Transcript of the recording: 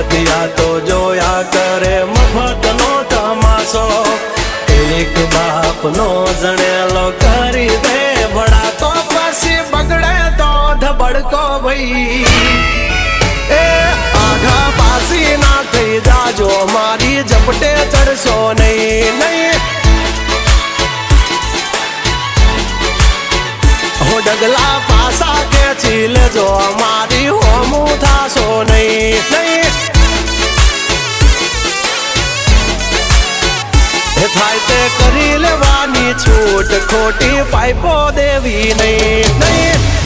બધા તો જોયા કરે મફતનો તમાશો એક બાપનો જણેલો કરી દે ભડા તો પછી બગડે તો ધબડકો ભાઈ એ આઘા પાસી ના થઈ જાજો મારી ઝપટે ચડશો નહીં નહીં હો ડગલા પાસા ખેંચી લેજો મારી હોમું થાશો નહીં નહીં થાય તે કરી લેવાની છૂટ ખોટી પાઇપો દેવી નહીં નહીં